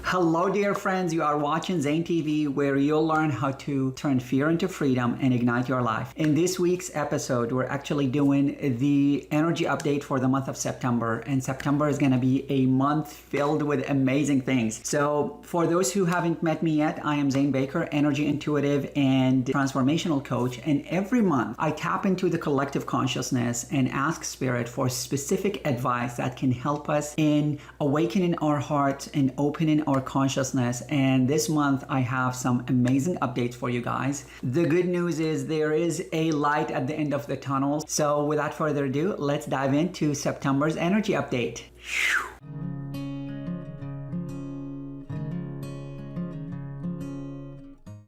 Hello, dear friends. You are watching Zane TV, where you'll learn how to turn fear into freedom and ignite your life. In this week's episode, we're actually doing the energy update for the month of September, and September is going to be a month filled with amazing things. So for those who haven't met me yet, I am Zane Baker, energy intuitive and transformational coach, and every month I tap into the collective consciousness and ask Spirit for specific advice that can help us in awakening our hearts and opening our consciousness. And this month I have some amazing updates for you guys. The good news is there is a light at the end of the tunnel. So without further ado, let's dive into September's energy update.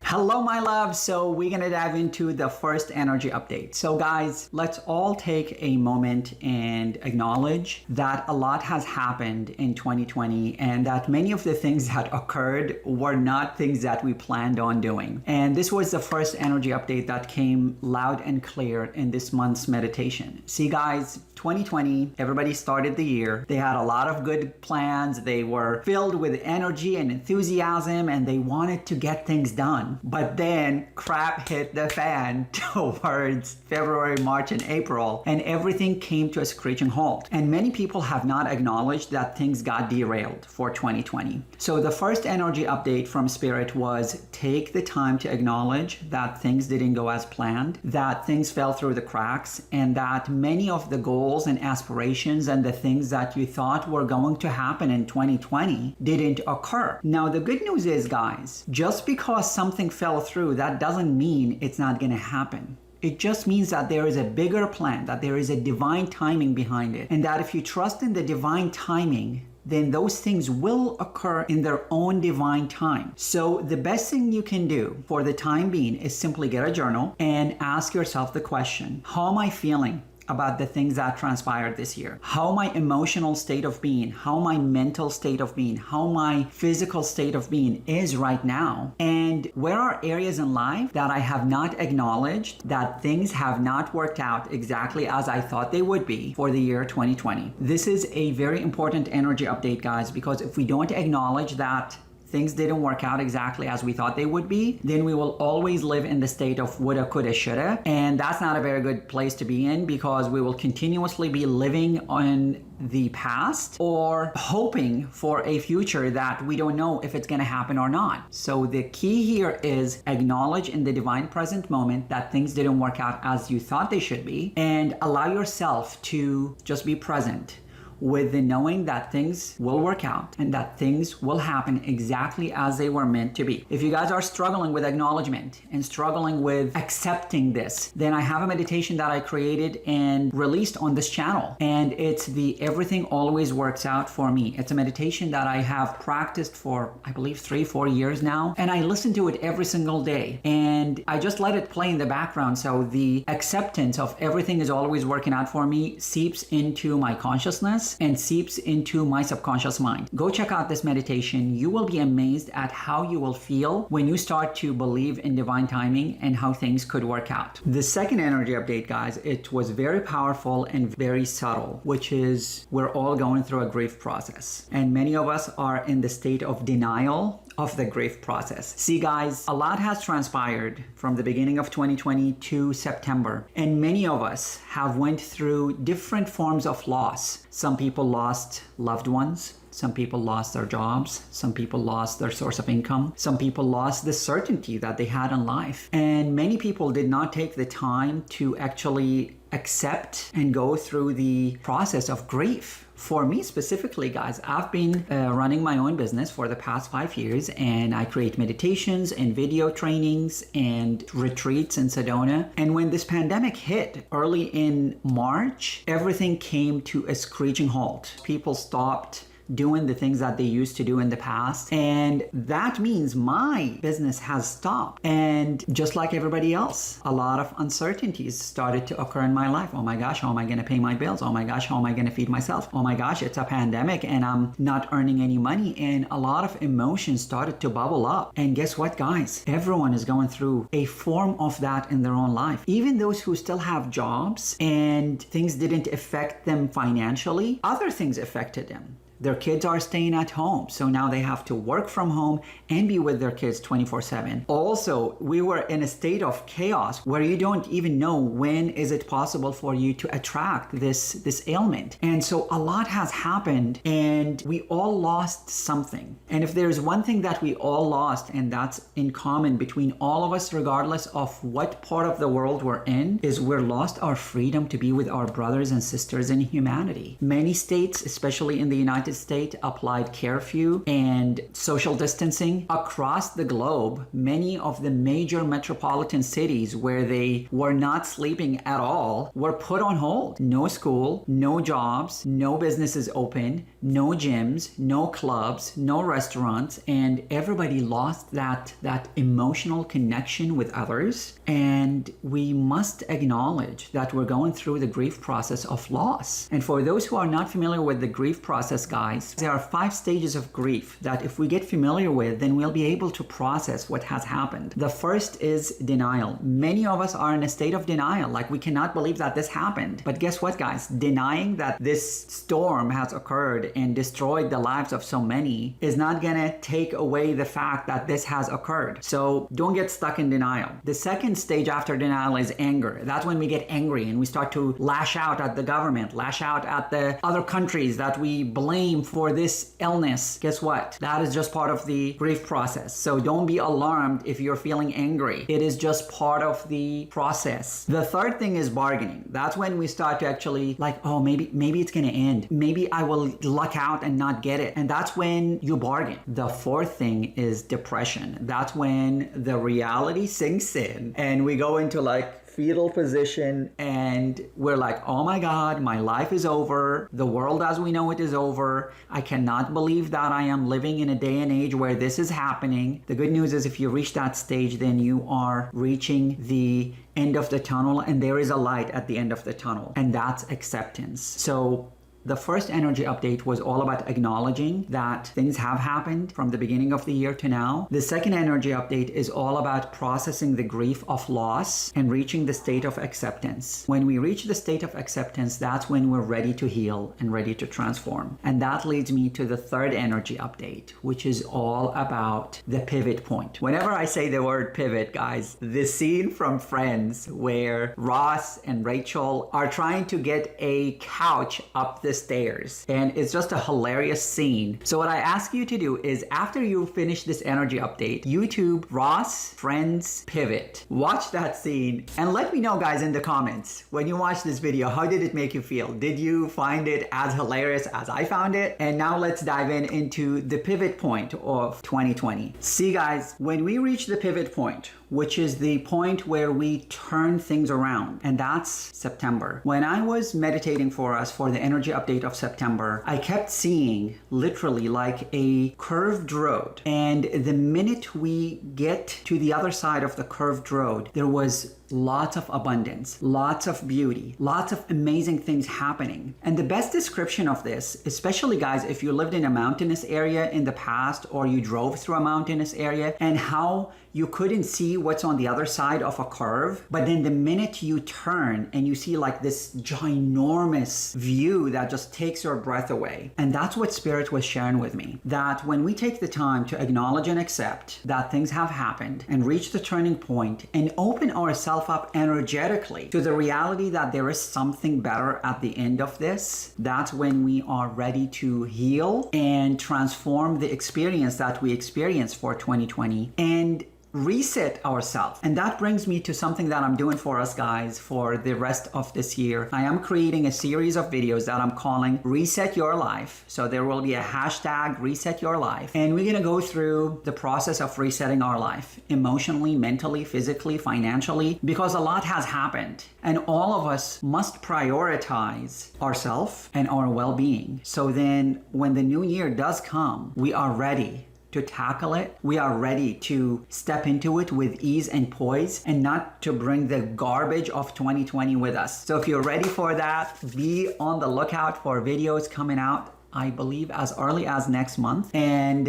Hello, my love. So we're going to dive into the first energy update. So guys, let's all take a moment and acknowledge that a lot has happened in 2020 and that many of the things that occurred were not things that we planned on doing. And this was the first energy update that came loud and clear in this month's meditation. See guys, 2020, everybody started the year. They had a lot of good plans. They were filled with energy and enthusiasm and they wanted to get things done. But then crap hit the fan towards February, March, and April, and everything came to a screeching halt. And many people have not acknowledged that things got derailed for 2020. So the first energy update from Spirit was take the time to acknowledge that things didn't go as planned, that things fell through the cracks, and that many of the goals and aspirations and the things that you thought were going to happen in 2020 didn't occur. Now, the good news is, guys, just because something fell through, that doesn't mean it's not going to happen. It just means that there is a bigger plan, that there is a divine timing behind it, and that if you trust in the divine timing, then those things will occur in their own divine time. So the best thing you can do for the time being is simply get a journal and ask yourself the question, how am I feeling about the things that transpired this year? How my emotional state of being, how my mental state of being, how my physical state of being is right now? And where are areas in life that I have not acknowledged, that things have not worked out exactly as I thought they would be for the year 2020? This is a very important energy update, guys, because if we don't acknowledge that things didn't work out exactly as we thought they would be, then we will always live in the state of woulda, coulda, shoulda. And that's not a very good place to be in, because we will continuously be living on the past or hoping for a future that we don't know if it's going to happen or not. So the key here is acknowledge in the divine present moment that things didn't work out as you thought they should be, and allow yourself to just be present with the knowing that things will work out and that things will happen exactly as they were meant to be. If you guys are struggling with acknowledgement and struggling with accepting this, then I have a meditation that I created and released on this channel, and it's the Everything Always Works Out for Me. It's a meditation that I have practiced for, I believe, 3-4 years now, and I listen to it every single day, and I just let it play in the background, so the acceptance of everything is always working out for me seeps into my consciousness and seeps into my subconscious mind. Go check out this meditation. You will be amazed at how you will feel when you start to believe in divine timing and how things could work out. The second energy update, guys, it was very powerful and very subtle, which is we're all going through a grief process. And many of us are in the state of denial of the grief process. See guys, a lot has transpired from the beginning of 2020 to September, and many of us have went through different forms of loss. Some people lost loved ones. Some people lost their jobs. Some people lost their source of income. Some people lost the certainty that they had in life. And many people did not take the time to actually accept and go through the process of grief. For me specifically, guys, I've been running my own business for the past 5 years, and I create meditations and video trainings and retreats in Sedona. And when this pandemic hit early in March, everything came to a screeching halt. People stopped doing the things that they used to do in the past. And that means my business has stopped. And just like everybody else, a lot of uncertainties started to occur in my life. Oh my gosh, how am I going to pay my bills? Oh my gosh, how am I going to feed myself? Oh my gosh, it's a pandemic and I'm not earning any money. And a lot of emotions started to bubble up. And guess what, guys? Everyone is going through a form of that in their own life. Even those who still have jobs and things didn't affect them financially, other things affected them. Their kids are staying at home, so now they have to work from home and be with their kids 24/7. Also, we were in a state of chaos where you don't even know when is it possible for you to attract this ailment. And so a lot has happened, and we all lost something. And if there's one thing that we all lost, and that's in common between all of us, regardless of what part of the world we're in, is we're lost our freedom to be with our brothers and sisters in humanity. Many states, especially in the United States, applied curfew and social distancing. Across the globe, many of the major metropolitan cities where they were not sleeping at all were put on hold. No school, no jobs, no businesses open, no gyms, no clubs, no restaurants, and everybody lost that emotional connection with others. And we must acknowledge that we're going through the grief process of loss. And for those who are not familiar with the grief process, guys, there are 5 stages of grief that if we get familiar with, then we'll be able to process what has happened. The first is denial. Many of us are in a state of denial, like we cannot believe that this happened. But guess what, guys? Denying that this storm has occurred and destroyed the lives of so many is not gonna take away the fact that this has occurred. So don't get stuck in denial. The second stage after denial is anger. That's when we get angry and we start to lash out at the government, lash out at the other countries that we blame for this illness. Guess what? That is just part of the grief process. So don't be alarmed if you're feeling angry. It is just part of the process. The third thing is bargaining. That's when we start to actually like, oh, maybe it's gonna end. Maybe I will luck out and not get it. And that's when you bargain. The fourth thing is depression. That's when the reality sinks in and we go into like fetal position and we're like, oh my God, my life is over. The world as we know it is over. I cannot believe that I am living in a day and age where this is happening. The good news is if you reach that stage, then you are reaching the end of the tunnel and there is a light at the end of the tunnel, and that's acceptance. So the first energy update was all about acknowledging that things have happened from the beginning of the year to now. The second energy update is all about processing the grief of loss and reaching the state of acceptance. When we reach the state of acceptance, that's when we're ready to heal and ready to transform. And that leads me to the third energy update, which is all about the pivot point. Whenever I say the word pivot, guys, the scene from Friends where Ross and Rachel are trying to get a couch up the stairs, and it's just a hilarious scene. So what I ask you to do is after you finish this energy update, YouTube Ross Friends Pivot, watch that scene and let me know, guys, in the comments when you watch this video, how did it make you feel? Did you find it as hilarious as I found it? And now let's dive into the pivot point of 2020. See, guys, when we reach the pivot point, which is the point where we turn things around, and that's September. When I was meditating for us for the energy update of September, I kept seeing literally like a curved road. And the minute we get to the other side of the curved road, there was lots of abundance, lots of beauty, lots of amazing things happening. And the best description of this, especially guys, if you lived in a mountainous area in the past or you drove through a mountainous area, and how you couldn't see what's on the other side of a curve, but then the minute you turn and you see like this ginormous view that just takes your breath away. And that's what Spirit was sharing with me, that when we take the time to acknowledge and accept that things have happened and reach the turning point and open ourselves up energetically to the reality that there is something better at the end of this, that's when we are ready to heal and transform the experience that we experienced for 2020 and reset ourselves. And that brings me to something that I'm doing for us, guys, for the rest of this year. I am creating a series of videos that I'm calling Reset Your Life. So there will be a hashtag Reset Your Life. And we're gonna go through the process of resetting our life emotionally, mentally, physically, financially, because a lot has happened. And all of us must prioritize ourselves and our well-being. So then when the new year does come, we are ready to tackle it. We are ready to step into it with ease and poise and not to bring the garbage of 2020 with us. So if you're ready for that, be on the lookout for videos coming out, I believe, as early as next month. And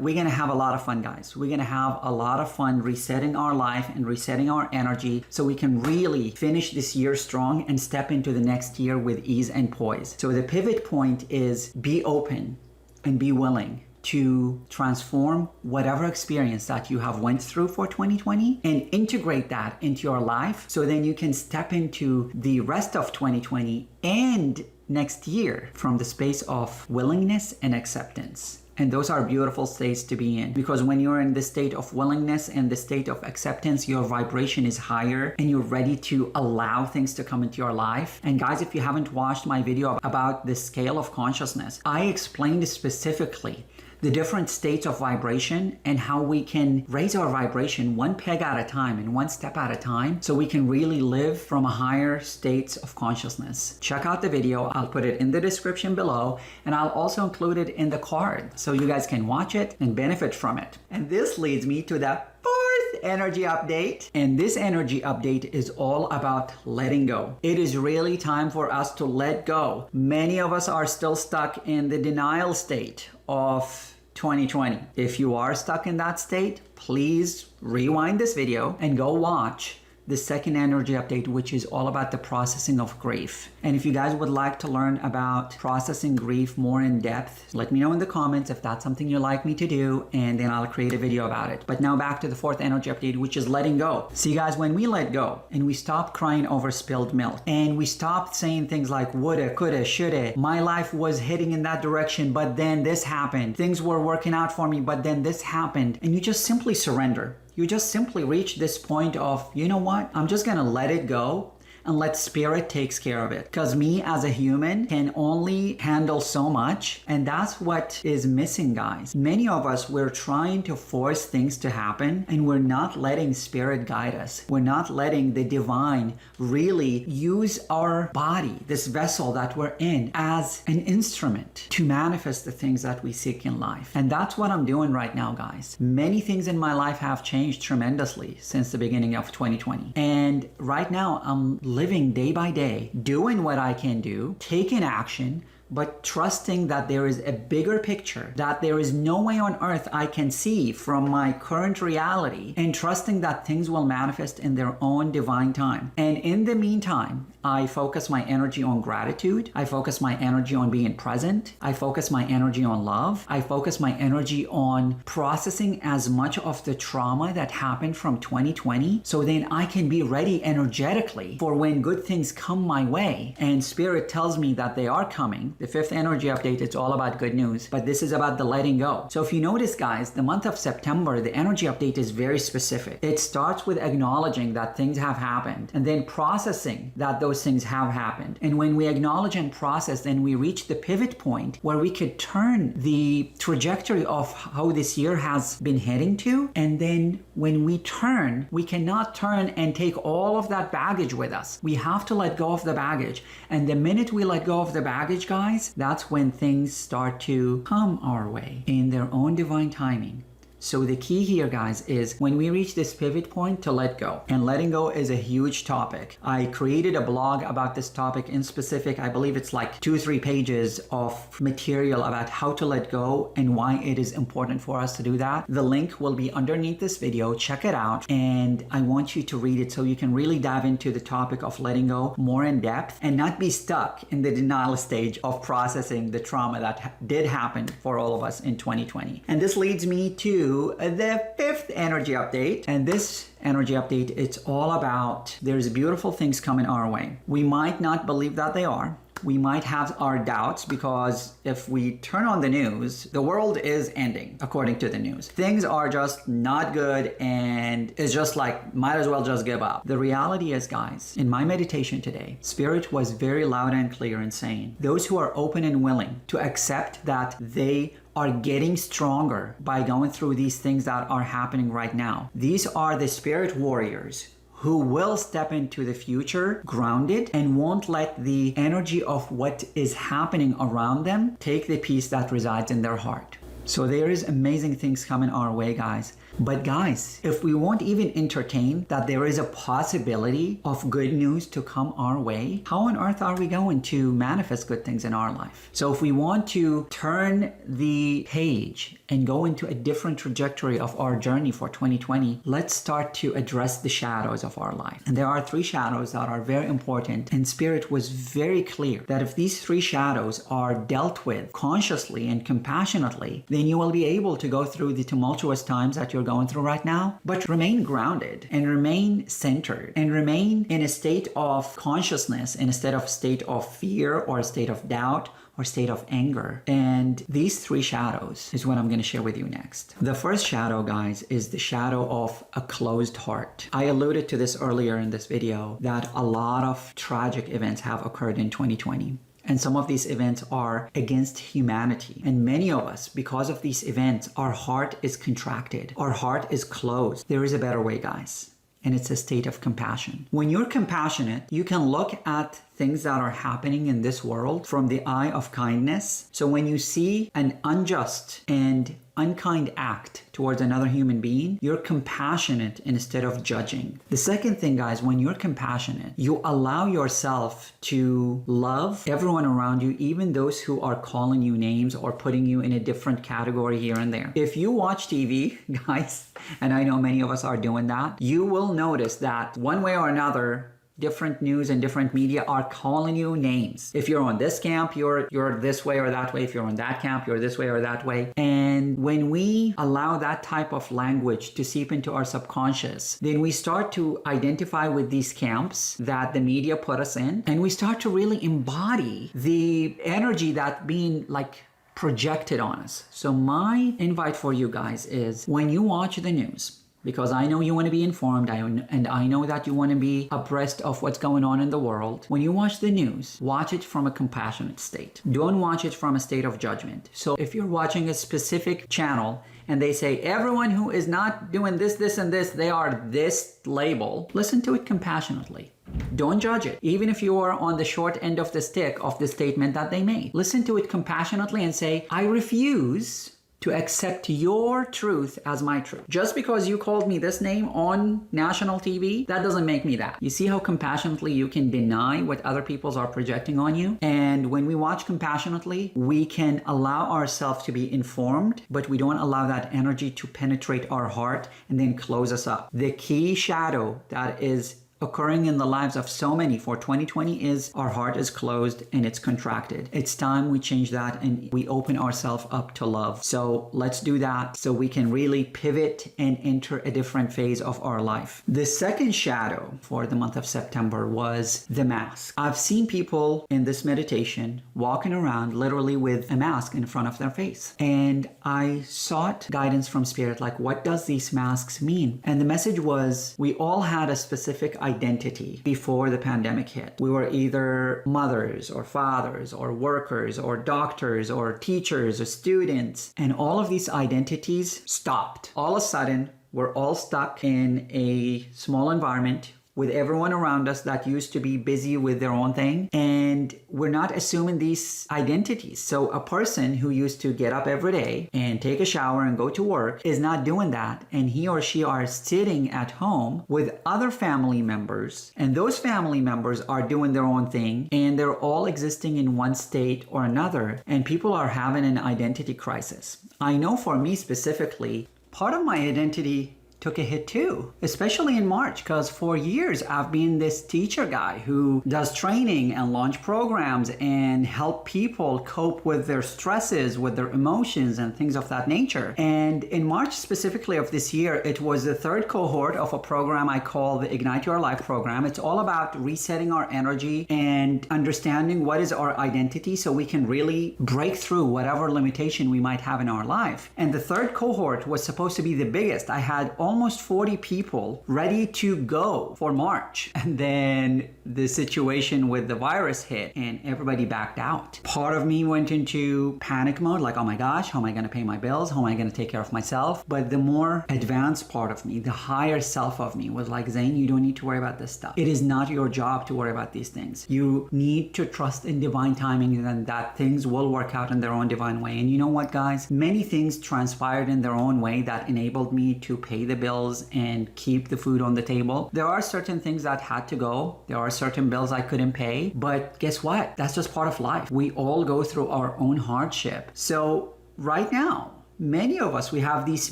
we're gonna have a lot of fun, guys. We're gonna have a lot of fun resetting our life and resetting our energy so we can really finish this year strong and step into the next year with ease and poise. So the pivot point is be open and be willing to transform whatever experience that you have went through for 2020 and integrate that into your life, so then you can step into the rest of 2020 and next year from the space of willingness and acceptance. And those are beautiful states to be in, because when you're in the state of willingness and the state of acceptance, your vibration is higher and you're ready to allow things to come into your life. And guys, if you haven't watched my video about the scale of consciousness, I explained specifically the different states of vibration and how we can raise our vibration one peg at a time and one step at a time, so we can really live from a higher states of consciousness. Check out the video. I'll put it in the description below, and I'll also include it in the card so you guys can watch it and benefit from it. And this leads me to the fourth energy update. And this energy update is all about letting go. It is really time for us to let go. Many of us are still stuck in the denial state of 2020. If you are stuck in that state, please rewind this video and go watch the second energy update, which is all about the processing of grief. And if you guys would like to learn about processing grief more in depth, let me know in the comments if that's something you'd like me to do, and then I'll create a video about it. But now back to the fourth energy update, which is letting go. See guys, when we let go and we stop crying over spilled milk and we stop saying things like woulda, coulda, shoulda, my life was heading in that direction, but then this happened, things were working out for me, but then this happened, and you just simply surrender. You just simply reach this point of, you know what, I'm just gonna let it go and let spirit takes care of it. Because me as a human can only handle so much, and that's what is missing, guys. Many of us, we're trying to force things to happen and we're not letting spirit guide us. We're not letting the divine really use our body, this vessel that we're in, as an instrument to manifest the things that we seek in life. And that's what I'm doing right now, guys. Many things in my life have changed tremendously since the beginning of 2020. And right now I'm living day by day, doing what I can do, taking action, but trusting that there is a bigger picture, that there is no way on earth I can see from my current reality, and trusting that things will manifest in their own divine time. And in the meantime, I focus my energy on gratitude. I focus my energy on being present. I focus my energy on love. I focus my energy on processing as much of the trauma that happened from 2020, so then I can be ready energetically for when good things come my way. And spirit tells me that they are coming. The fifth energy update, it's all about good news, but this is about the letting go. So if you notice, guys, the month of September, the energy update is very specific. It starts with acknowledging that things have happened and then processing that those things have happened. And when we acknowledge and process, then we reach the pivot point where we could turn the trajectory of how this year has been heading to. And then when we turn, we cannot turn and take all of that baggage with us. We have to let go of the baggage. And the minute we let go of the baggage, guys, that's when things start to come our way in their own divine timing. So the key here, guys, is when we reach this pivot point to let go. And letting go is a huge topic. I created a blog about this topic in specific. I believe it's like 2-3 pages of material about how to let go and why it is important for us to do that. The link will be underneath this video. Check it out. And I want you to read it so you can really dive into the topic of letting go more in depth and not be stuck in the denial stage of processing the trauma that did happen for all of us in 2020. And this leads me to the fifth energy update. And this energy update, it's all about there's beautiful things coming our way. We might not believe that they are. We might have our doubts, because if we turn on the news, the world is ending, according to the news. Things are just not good, and it's just like, might as well just give up. The reality is, guys, in my meditation today, Spirit was very loud and clear in saying, those who are open and willing to accept that they are getting stronger by going through these things that are happening right now. These are the spirit warriors who will step into the future grounded and won't let the energy of what is happening around them take the peace that resides in their heart. So there is amazing things coming our way, guys. But guys, if we won't even entertain that there is a possibility of good news to come our way, how on earth are we going to manifest good things in our life? So if we want to turn the page and go into a different trajectory of our journey for 2020, let's start to address the shadows of our life. And there are 3 shadows that are very important. And Spirit was very clear that if these 3 shadows are dealt with consciously and compassionately, then you will be able to go through the tumultuous times that you're going through right now, but remain grounded and remain centered and remain in a state of consciousness instead of state of fear or a state of doubt or state of anger. And these 3 shadows is what I'm going to share with you next. The first shadow, guys, is the shadow of a closed heart. I alluded to this earlier in this video that a lot of tragic events have occurred in 2020. And some of these events are against humanity. And many of us, because of these events, our heart is contracted. Our heart is closed. There is a better way, guys. And it's a state of compassion. When you're compassionate, you can look at things that are happening in this world from the eye of kindness. So when you see an unjust and unkind act towards another human being, you're compassionate instead of judging. The second thing, guys, when you're compassionate, you allow yourself to love everyone around you, even those who are calling you names or putting you in a different category here and there. If you watch TV, guys, and I know many of us are doing that, you will notice that one way or another, different news and different media are calling you names. If you're on this camp, you're this way or that way. If you're on that camp, you're this way or that way. And when we allow that type of language to seep into our subconscious, then we start to identify with these camps that the media put us in, and we start to really embody the energy that being like projected on us. So my invite for you guys is when you watch the news, because I know you want to be informed, and I know that you want to be abreast of what's going on in the world. When you watch the news, watch it from a compassionate state. Don't watch it from a state of judgment. So if you're watching a specific channel and they say, everyone who is not doing this, this, and this, they are this label, listen to it compassionately. Don't judge it. Even if you are on the short end of the stick of the statement that they made, listen to it compassionately and say, I refuse to accept your truth as my truth. Just because you called me this name on national TV, that doesn't make me that. You see how compassionately you can deny what other people are projecting on you? And when we watch compassionately, we can allow ourselves to be informed, but we don't allow that energy to penetrate our heart and then close us up. The key shadow that is occurring in the lives of so many for 2020 is our heart is closed and it's contracted. It's time we change that and we open ourselves up to love. So let's do that so we can really pivot and enter a different phase of our life. The second shadow for the month of September was the mask. I've seen people in this meditation walking around literally with a mask in front of their face. And I sought guidance from Spirit, like, what does these masks mean? And the message was, we all had a specific identity before the pandemic hit. We were either mothers or fathers or workers or doctors or teachers or students, and all of these identities stopped. All of a sudden, we're all stuck in a small environment with everyone around us that used to be busy with their own thing, and we're not assuming these identities. So a person who used to get up every day and take a shower and go to work is not doing that, and he or she are sitting at home with other family members, and those family members are doing their own thing, and they're all existing in one state or another, and people are having an identity crisis. I know for me specifically, part of my identity took a hit too, especially in March, because for years I've been this teacher guy who does training and launch programs and help people cope with their stresses, with their emotions and things of that nature. And in March specifically of this year, it was the third cohort of a program I call the Ignite Your Life program. It's all about resetting our energy and understanding what is our identity so we can really break through whatever limitation we might have in our life. And the third cohort was supposed to be the biggest. I had almost 40 people ready to go for March. And then the situation with the virus hit and everybody backed out. Part of me went into panic mode, like, oh my gosh, how am I going to pay my bills? How am I going to take care of myself? But the more advanced part of me, the higher self of me was like, Zane, you don't need to worry about this stuff. It is not your job to worry about these things. You need to trust in divine timing and that things will work out in their own divine way. And you know what, guys? Many things transpired in their own way that enabled me to pay the bills and keep the food on the table. There are certain things that had to go. There are certain bills I couldn't pay. But guess what? That's just part of life. We all go through our own hardship. So right now, many of us, we have these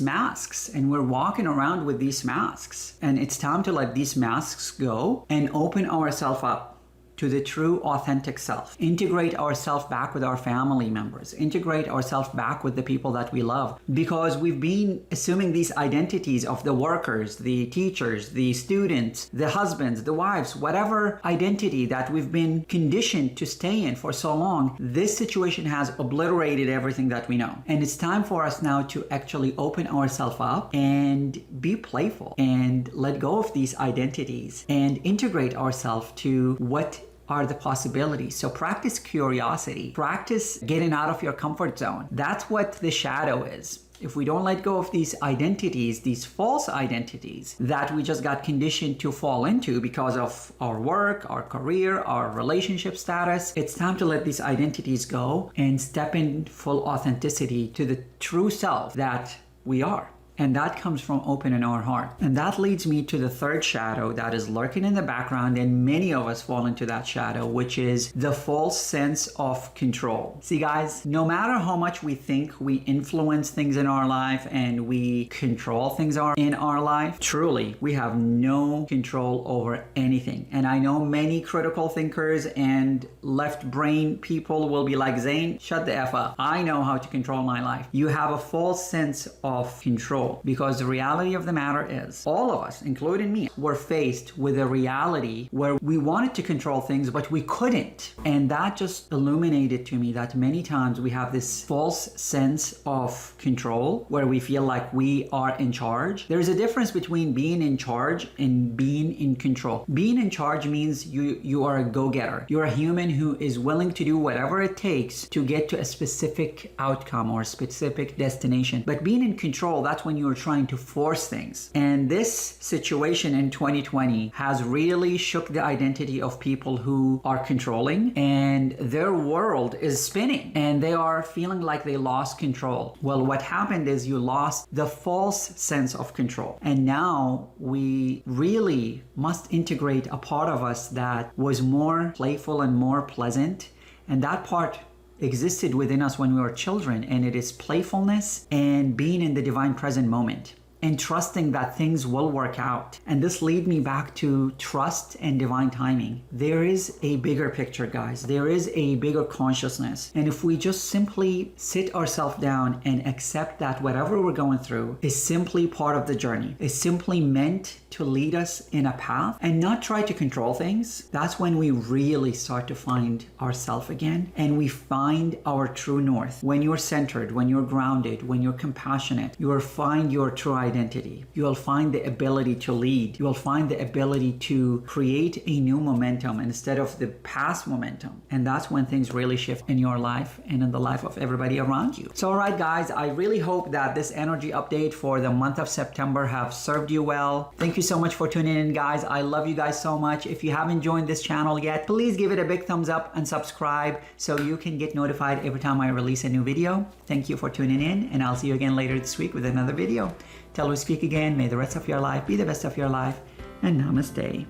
masks and we're walking around with these masks. And it's time to let these masks go and open ourselves up to the true authentic self. Integrate ourselves back with our family members. Integrate ourselves back with the people that we love. Because we've been assuming these identities of the workers, the teachers, the students, the husbands, the wives, whatever identity that we've been conditioned to stay in for so long. This situation has obliterated everything that we know. And it's time for us now to actually open ourselves up and be playful and let go of these identities and integrate ourselves to what are the possibilities. So practice curiosity, practice getting out of your comfort zone. That's what the shadow is. If we don't let go of these identities, these false identities that we just got conditioned to fall into because of our work, our career, our relationship status, it's time to let these identities go and step in full authenticity to the true self that we are. And that comes from opening our heart. And that leads me to the third shadow that is lurking in the background, and many of us fall into that shadow, which is the false sense of control. See guys, no matter how much we think we influence things in our life and we control things in our life, truly, we have no control over anything. And I know many critical thinkers and left brain people will be like, Zane, shut the F up. I know how to control my life. You have a false sense of control. Because the reality of the matter is, all of us, including me, were faced with a reality where we wanted to control things, but we couldn't. And that just illuminated to me that many times we have this false sense of control where we feel like we are in charge. There's a difference between being in charge and being in control. Being in charge means you are a go-getter. You're a human who is willing to do whatever it takes to get to a specific outcome or a specific destination. But being in control, that's when you're trying to force things. And this situation in 2020 has really shook the identity of people who are controlling, and their world is spinning and they are feeling like they lost control. Well, what happened is you lost the false sense of control. And now we really must integrate a part of us that was more playful and more pleasant. And that part existed within us when we were children, and it is playfulness and being in the divine present moment and trusting that things will work out. And this leads me back to trust and divine timing. There is a bigger picture, guys. There is a bigger consciousness. And if we just simply sit ourselves down and accept that whatever we're going through is simply part of the journey, is simply meant to lead us in a path and not try to control things, that's when we really start to find ourselves again and we find our true north. When you're centered, when you're grounded, when you're compassionate, you will find your true identity. You will find the ability to lead. You will find the ability to create a new momentum instead of the past momentum. And that's when things really shift in your life and in the life of everybody around you. So all right, guys, I really hope that this energy update for the month of September have served you well. Thank you so much for tuning in, guys. I love you guys so much. If you haven't joined this channel yet, please give it a big thumbs up and subscribe so you can get notified every time I release a new video. Thank you for tuning in, and I'll see you again later this week with another video. Till we speak again, may the rest of your life be the best of your life, and namaste.